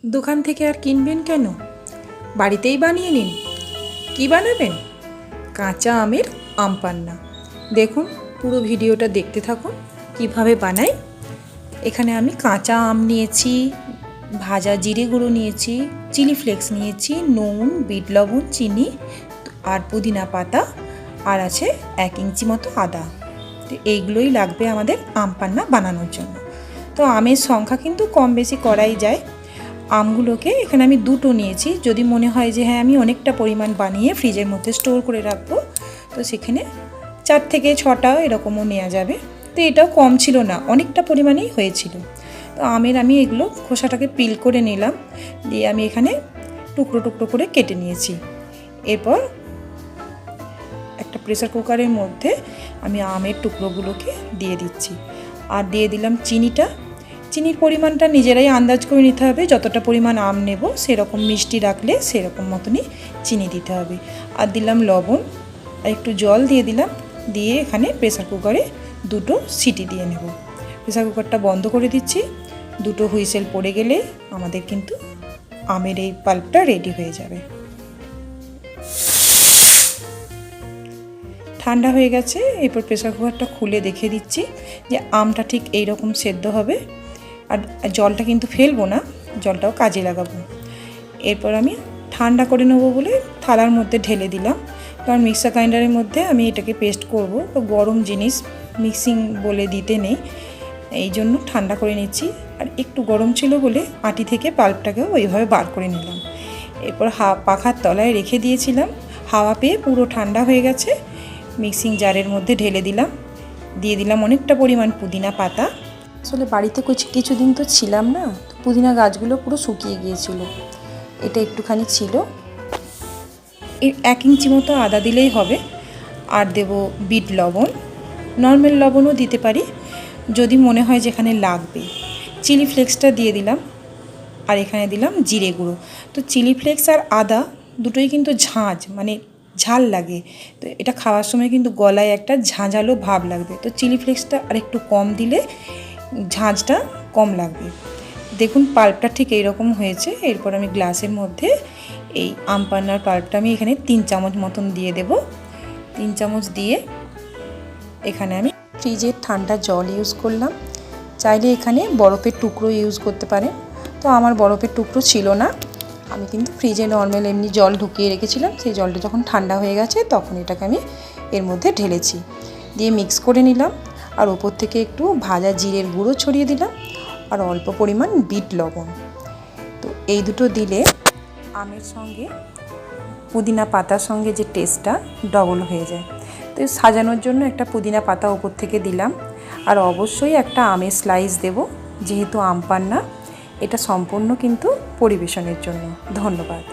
দোকান থেকে আর কিনবেন কেন, বাড়িতেই বানিয়ে নিন। কি বানাবেন? কাঁচা আমের আম পান্না। দেখুন, পুরো ভিডিওটা দেখতে থাকুন কিভাবে বানাই। এখানে আমি কাঁচা আম নিয়েছি, ভাজা জিরে গুঁড়ো নিয়েছি, চিলি ফ্লেক্স নিয়েছি, নুন, বিট লবণ, চিনি আর পুদিনা পাতা, আর আছে 1 ইঞ্চি মতো আদা। তো এইগুলোই লাগবে আমাদের আম পান্না বানানোর জন্য। তো আমের সংখ্যা কিন্তু কম বেশি করাই যায়। আমগুলোকে এখানে আমি 2টো নিয়েছি। যদি মনে হয় যে হ্যাঁ আমি অনেকটা পরিমাণ বানিয়ে ফ্রিজের মধ্যে স্টোর করে রাখবো, তো সেখানে 4 থেকে 6টা এরকমও নেওয়া যাবে। তো এটাও কম ছিল না, অনেকটা পরিমাণেই হয়েছিল। তো আমের আমি এগুলো খোসাটাকে পিল করে নিলাম, দিয়ে আমি এখানে টুকরো টুকরো করে কেটে নিয়েছি। এরপর একটা প্রেসার কুকারের মধ্যে আমি আমের টুকরোগুলোকে দিয়ে দিচ্ছি, আর দিয়ে দিলাম চিনিটা। চিনির পরিমাণটা নিজেরাই আন্দাজ করে নিতে হবে, যতটা পরিমাণ আম নেব সেরকম মিষ্টি রাখলে সেরকম মতনই চিনি দিতে হবে। আর দিলাম লবণ, আর একটু জল দিয়ে দিলাম, দিয়ে এখানে প্রেসার কুকারে 2টো সিটি দিয়ে নেব। প্রেসার কুকারটা বন্ধ করে দিচ্ছি। 2টো হুইসেল পড়ে গেলে আমাদের কিন্তু আমের এই পাল্পটা রেডি হয়ে যাবে। ঠান্ডা হয়ে গেছে, এরপর প্রেসার কুকারটা খুলে দেখে দিচ্ছি যে আমটা ঠিক এইরকম সেদ্ধ হবে। আর জলটা কিন্তু ফেলবো না, জলটাও কাজে লাগাবো। এরপর আমি ঠান্ডা করে নেবো বলে থালার মধ্যে ঢেলে দিলাম, কারণ মিক্সার গ্রাইন্ডারের মধ্যে আমি এটাকে পেস্ট করব, তো গরম জিনিস মিক্সিং বলে দিতে নেই, এই জন্য ঠান্ডা করে নিচ্ছি। আর একটু গরম ছিল বলে আটি থেকে পাল্পটাকেও ওইভাবে বার করে নিলাম। এরপর পাখার তলায় রেখে দিয়েছিলাম, হাওয়া পেয়ে পুরো ঠান্ডা হয়ে গেছে। মিক্সিং জারের মধ্যে ঢেলে দিলাম, দিয়ে দিলাম অনেকটা পরিমাণ পুদিনা পাতা। আসলে বাড়িতে কিছুদিন তো ছিলাম না, তো পুদিনা গাছগুলো পুরো শুকিয়ে গিয়েছিল, এটা একটুখানি ছিল। 1 ইঞ্চি মতো আদা দিলেই হবে। আর দেব বিট লবণ, নর্মাল লবণও দিতে পারি যদি মনে হয় যেখানে লাগবে। চিলি ফ্লেক্সটা দিয়ে দিলাম, আর এখানে দিলাম জিরে গুঁড়ো। তো চিলি ফ্লেক্স আর আদা দুটোই কিন্তু ঝাল লাগে, তো এটা খাওয়ার সময় কিন্তু গলায় একটা ঝাঁঝালো ভাব লাগবে। তো চিলি ফ্লেক্সটা আর একটু কম দিলে ঝাঁঝটা কম লাগবে। দেখুন পাল্পটা ঠিক এইরকম হয়েছে। এরপর আমি গ্লাসের মধ্যে এই আম পান্নার পাল্পটা আমি এখানে 3 চামচ মতন দিয়ে দেব। 3 চামচ দিয়ে এখানে আমি ফ্রিজের ঠান্ডা জল ইউজ করলাম। চাইলে এখানে বরফের টুকরো ইউজ করতে পারেন, তো আমার বরফের টুকরো ছিল না, আমি কিন্তু ফ্রিজে নর্মাল এমনি জল ঢুকিয়ে রেখেছিলাম। সেই জলটা যখন ঠান্ডা হয়ে গেছে তখন এটাকে আমি এর মধ্যে ঢেলেছি, দিয়ে মিক্স করে নিলাম। আর ওপর থেকে একটু ভাজা জিরের গুঁড়ো ছড়িয়ে দিলাম, আর অল্প পরিমাণ বিট লবণ। তো এই দুটো দিলে আমের সঙ্গে পুদিনা পাতার সঙ্গে যে টেস্টটা ডবল হয়ে যায়। তো সাজানোর জন্য একটা পুদিনা পাতা ওপর থেকে দিলাম, আর অবশ্যই একটা আমের স্লাইস দেব, যেহেতু আম পান্না। এটা সম্পূর্ণ কিন্তু পরিবেশনের জন্য। ধন্যবাদ।